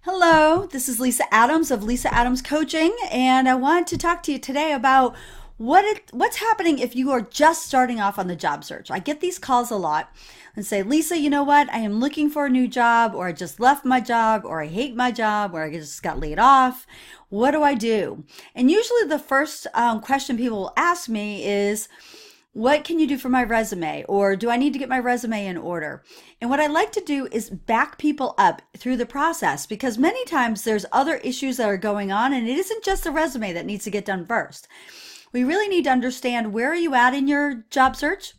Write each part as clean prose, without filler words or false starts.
Hello, this is Lisa Adams of Lisa Adams Coaching, and I wanted to talk to you today about what's happening if you are just starting off on the job search. I get these calls a lot and say, Lisa, you know what? I am looking for a new job, or I just left my job, or I hate my job, or I just got laid off. What do I do? And usually the first question people will ask me is, what can you do for my resume? Or do I need to get my resume in order? And what I like to do is back people up through the process, because many times there's other issues that are going on, and it isn't just the resume that needs to get done first. We really need to understand, where are you at in your job search?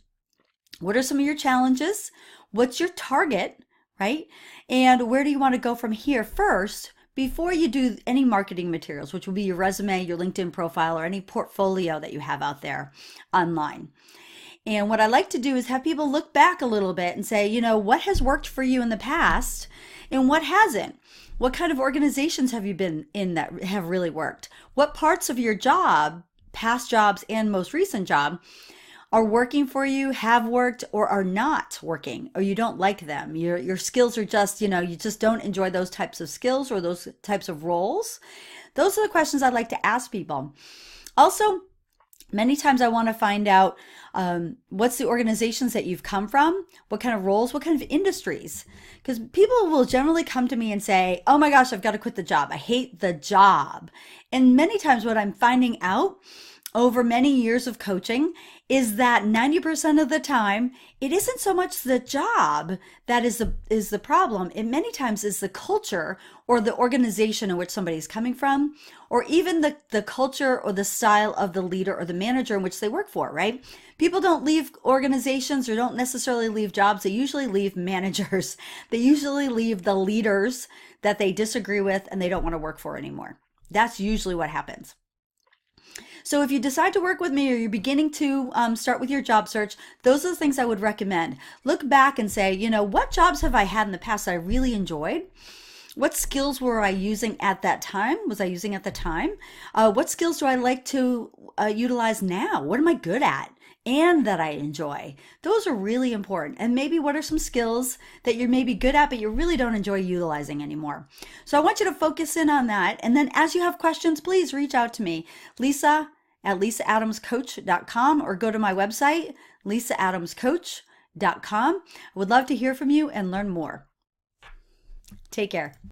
What are some of your challenges? What's your target, right? And where do you want to go from here first, before you do any marketing materials, which will be your resume, your LinkedIn profile, or any portfolio that you have out there online. And what I like to do is have people look back a little bit and say, what has worked for you in the past and what hasn't? What kind of organizations have you been in that have really worked? What parts of your job, past jobs and most recent job, are working for you, have worked, or are not working, or you don't like them? Your skills are just, you just don't enjoy those types of skills or those types of roles. Those are the questions I'd like to ask people. Also, many times I want to find out what's the organizations that you've come from, what kind of roles, what kind of industries. Because people will generally come to me and say, oh my gosh, I've got to quit the job. I hate the job. And many times what I'm finding out over many years of coaching is that 90% of the time, it isn't so much the job that is the problem. It many times is the culture or the organization in which somebody's coming from, or even the culture or the style of the leader or the manager in which they work for, right? People don't leave organizations or don't necessarily leave jobs. They usually leave managers. They usually leave the leaders that they disagree with and they don't want to work for anymore. That's usually what happens. So if you decide to work with me, or you're beginning to start with your job search, those are the things I would recommend. Look back and say, what jobs have I had in the past that I really enjoyed? What skills were I using at that time? What skills do I like to utilize now? What am I good at and that I enjoy? Those are really important. And maybe what are some skills that you're maybe good at, but you really don't enjoy utilizing anymore? So I want you to focus in on that. And then as you have questions, please reach out to me, Lisa at lisaadamscoach.com, or go to my website, lisaadamscoach.com. I would love to hear from you and learn more. Take care.